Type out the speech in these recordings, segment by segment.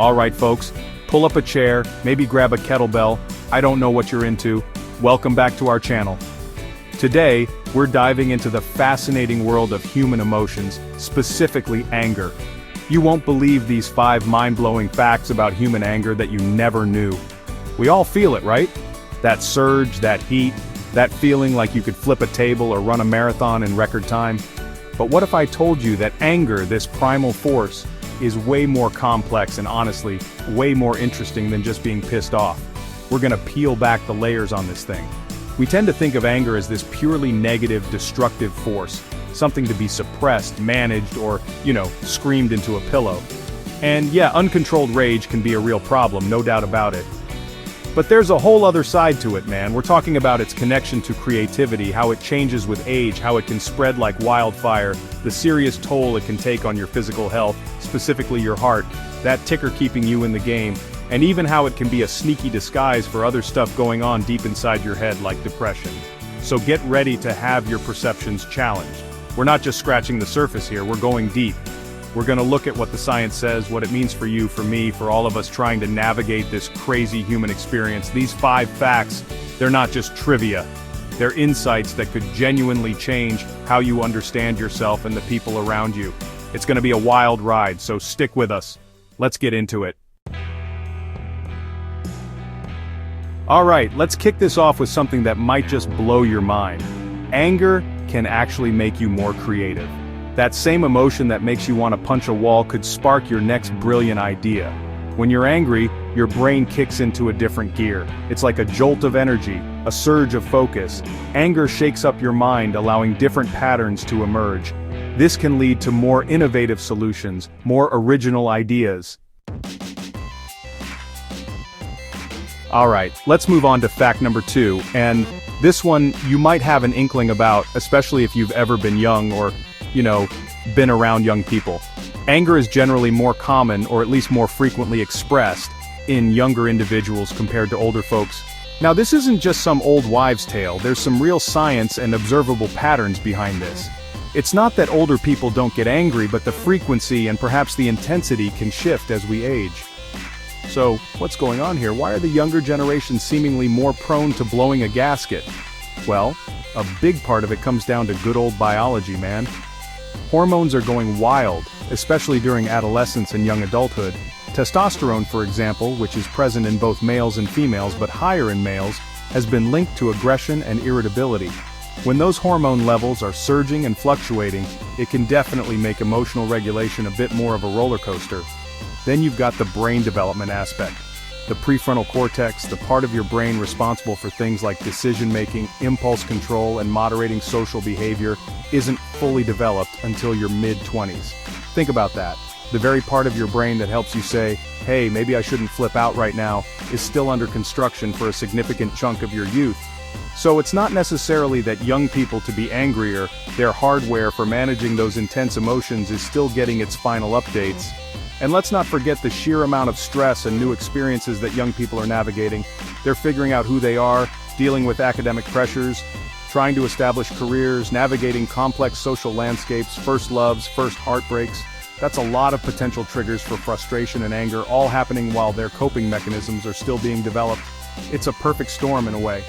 Alright folks, pull up a chair, maybe grab a kettlebell, I don't know what you're into. Welcome back to our channel. Today, we're diving into the fascinating world of human emotions, specifically anger. You won't believe these 5 mind-blowing facts about human anger that you never knew. We all feel it, right? That surge, that heat, that feeling like you could flip a table or run a marathon in record time. But what if I told you that anger, this primal force, is way more complex and honestly, way more interesting than just being pissed off? We're gonna peel back the layers on this thing. We tend to think of anger as this purely negative, destructive force, something to be suppressed, managed, or, screamed into a pillow. And yeah, uncontrolled rage can be a real problem, no doubt about it. But there's a whole other side to it, man. We're talking about its connection to creativity, how it changes with age, how it can spread like wildfire, the serious toll it can take on your physical health, specifically your heart, that ticker keeping you in the game, and even how it can be a sneaky disguise for other stuff going on deep inside your head like depression. So get ready to have your perceptions challenged. We're not just scratching the surface here, we're going deep. We're gonna look at what the science says, what it means for you, for me, for all of us trying to navigate this crazy human experience. These 5 facts, they're not just trivia. They're insights that could genuinely change how you understand yourself and the people around you. It's gonna be a wild ride, so stick with us. Let's get into it. Alright, let's kick this off with something that might just blow your mind. Anger can actually make you more creative. That same emotion that makes you want to punch a wall could spark your next brilliant idea. When you're angry, your brain kicks into a different gear. It's like a jolt of energy, a surge of focus. Anger shakes up your mind, allowing different patterns to emerge. This can lead to more innovative solutions, more original ideas. Alright, let's move on to fact number 2, and this one you might have an inkling about, especially if you've ever been young or been around young people. Anger is generally more common, or at least more frequently expressed, in younger individuals compared to older folks. Now this isn't just some old wives' tale, there's some real science and observable patterns behind this. It's not that older people don't get angry, but the frequency and perhaps the intensity can shift as we age. So, what's going on here? Why are the younger generation seemingly more prone to blowing a gasket? Well, a big part of it comes down to good old biology, man. Hormones are going wild, especially during adolescence and young adulthood. Testosterone, for example, which is present in both males and females but higher in males, has been linked to aggression and irritability. When those hormone levels are surging and fluctuating, it can definitely make emotional regulation a bit more of a roller coaster. Then you've got the brain development aspect. The prefrontal cortex, the part of your brain responsible for things like decision-making, impulse control, and moderating social behavior, isn't fully developed until your mid-20s. Think about that. The very part of your brain that helps you say, hey, maybe I shouldn't flip out right now, is still under construction for a significant chunk of your youth. So it's not necessarily that young people to be angrier, their hardware for managing those intense emotions is still getting its final updates. And let's not forget the sheer amount of stress and new experiences that young people are navigating. They're figuring out who they are, dealing with academic pressures, trying to establish careers, navigating complex social landscapes, first loves, first heartbreaks. That's a lot of potential triggers for frustration and anger, all happening while their coping mechanisms are still being developed. It's a perfect storm in a way.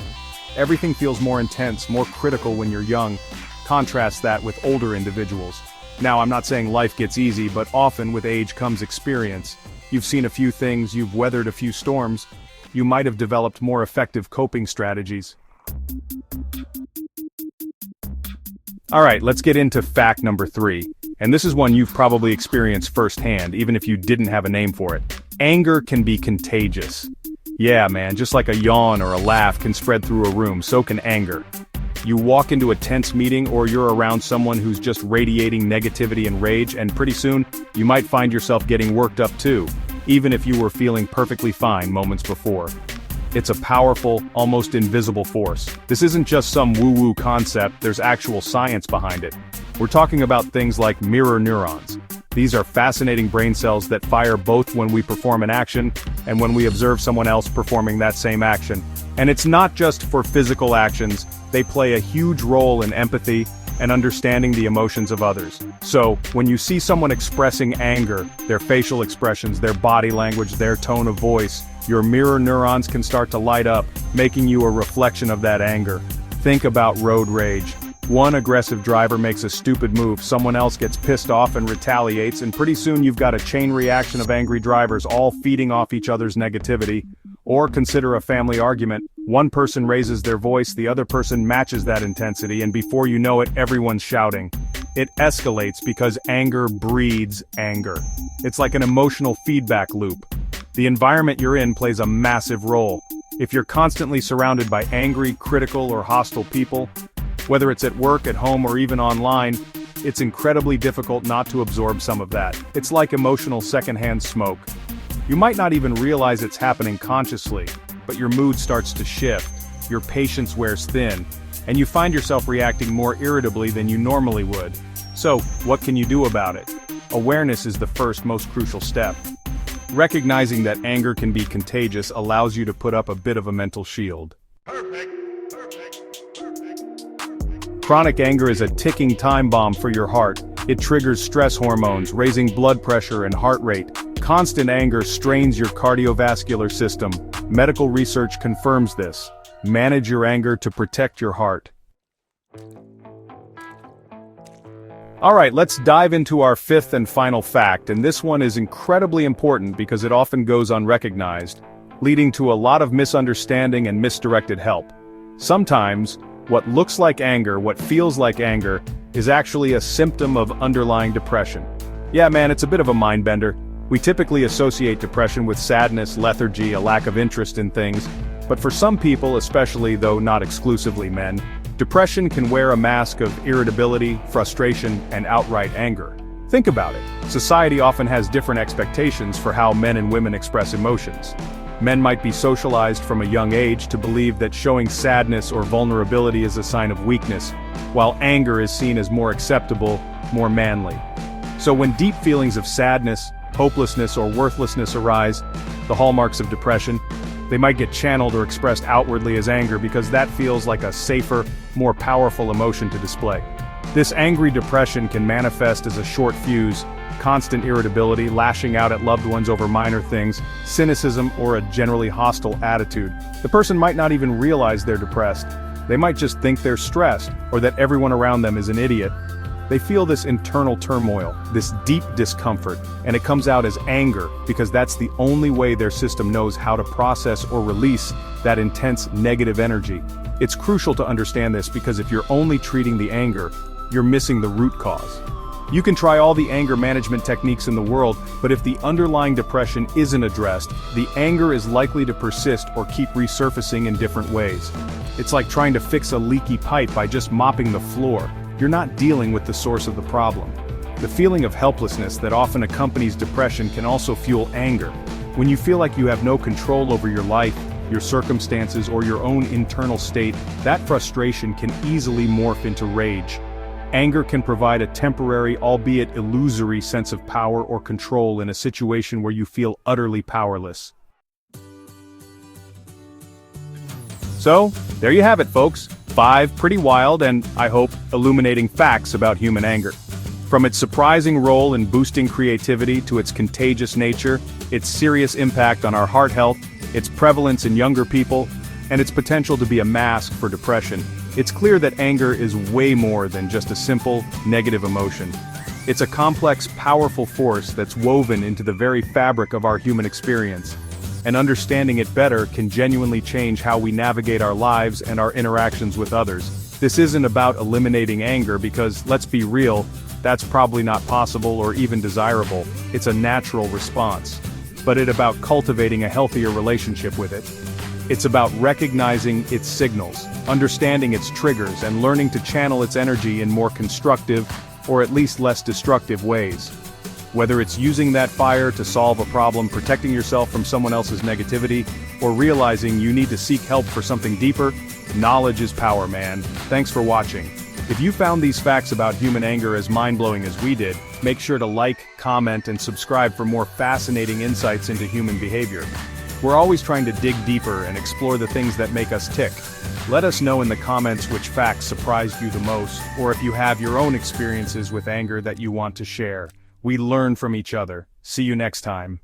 Everything feels more intense, more critical when you're young. Contrast that with older individuals. Now, I'm not saying life gets easy, but often with age comes experience. You've seen a few things, you've weathered a few storms. You might have developed more effective coping strategies. Alright, let's get into fact number 3. And this is one you've probably experienced firsthand, even if you didn't have a name for it. Anger can be contagious. Yeah, man, just like a yawn or a laugh can spread through a room, so can anger. You walk into a tense meeting or you're around someone who's just radiating negativity and rage, and pretty soon, you might find yourself getting worked up too, even if you were feeling perfectly fine moments before. It's a powerful, almost invisible force. This isn't just some woo-woo concept, there's actual science behind it. We're talking about things like mirror neurons. These are fascinating brain cells that fire both when we perform an action and when we observe someone else performing that same action. And it's not just for physical actions, they play a huge role in empathy, and understanding the emotions of others. So, when you see someone expressing anger, their facial expressions, their body language, their tone of voice, your mirror neurons can start to light up, making you a reflection of that anger. Think about road rage. One aggressive driver makes a stupid move, someone else gets pissed off and retaliates, and pretty soon you've got a chain reaction of angry drivers all feeding off each other's negativity. Or consider a family argument. One person raises their voice, the other person matches that intensity, and before you know it, everyone's shouting. It escalates because anger breeds anger. It's like an emotional feedback loop. The environment you're in plays a massive role. If you're constantly surrounded by angry, critical, or hostile people, whether it's at work, at home, or even online, it's incredibly difficult not to absorb some of that. It's like emotional secondhand smoke. You might not even realize it's happening consciously, but your mood starts to shift, your patience wears thin, and you find yourself reacting more irritably than you normally would. So, what can you do about it? Awareness is the first, most crucial step. Recognizing that anger can be contagious allows you to put up a bit of a mental shield. Chronic anger is a ticking time bomb for your heart. It triggers stress hormones, raising blood pressure and heart rate. Constant anger strains your cardiovascular system. Medical research confirms this. Manage your anger to protect your heart. Alright, let's dive into our fifth and final fact, and this one is incredibly important because it often goes unrecognized, leading to a lot of misunderstanding and misdirected help. Sometimes, what looks like anger, what feels like anger, is actually a symptom of underlying depression. Yeah man, it's a bit of a mind bender. We typically associate depression with sadness, lethargy, a lack of interest in things, but for some people, especially though not exclusively men, depression can wear a mask of irritability, frustration, and outright anger. Think about it. Society often has different expectations for how men and women express emotions. Men might be socialized from a young age to believe that showing sadness or vulnerability is a sign of weakness, while anger is seen as more acceptable, more manly. So when deep feelings of sadness, hopelessness, or worthlessness arise, the hallmarks of depression, they might get channeled or expressed outwardly as anger because that feels like a safer, more powerful emotion to display. This angry depression can manifest as a short fuse, constant irritability, lashing out at loved ones over minor things, cynicism, or a generally hostile attitude. The person might not even realize they're depressed. They might just think they're stressed, or that everyone around them is an idiot. They feel this internal turmoil, this deep discomfort, and it comes out as anger because that's the only way their system knows how to process or release that intense negative energy. It's crucial to understand this because if you're only treating the anger, you're missing the root cause. You can try all the anger management techniques in the world, but if the underlying depression isn't addressed, the anger is likely to persist or keep resurfacing in different ways. It's like trying to fix a leaky pipe by just mopping the floor. You're not dealing with the source of the problem. The feeling of helplessness that often accompanies depression can also fuel anger. When you feel like you have no control over your life, your circumstances, or your own internal state, that frustration can easily morph into rage. Anger can provide a temporary, albeit illusory, sense of power or control in a situation where you feel utterly powerless. So, there you have it folks. 5 pretty wild and, I hope, illuminating facts about human anger. From its surprising role in boosting creativity to its contagious nature, its serious impact on our heart health, its prevalence in younger people, and its potential to be a mask for depression, it's clear that anger is way more than just a simple, negative emotion. It's a complex, powerful force that's woven into the very fabric of our human experience. And understanding it better can genuinely change how we navigate our lives and our interactions with others. This isn't about eliminating anger because, let's be real, that's probably not possible or even desirable. It's a natural response. But it's about cultivating a healthier relationship with it. It's about recognizing its signals, understanding its triggers, and learning to channel its energy in more constructive, or at least less destructive ways. Whether it's using that fire to solve a problem, protecting yourself from someone else's negativity, or realizing you need to seek help for something deeper, knowledge is power, man. Thanks for watching. If you found these facts about human anger as mind-blowing as we did, make sure to like, comment, and subscribe for more fascinating insights into human behavior. We're always trying to dig deeper and explore the things that make us tick. Let us know in the comments which facts surprised you the most, or if you have your own experiences with anger that you want to share. We learn from each other. See you next time.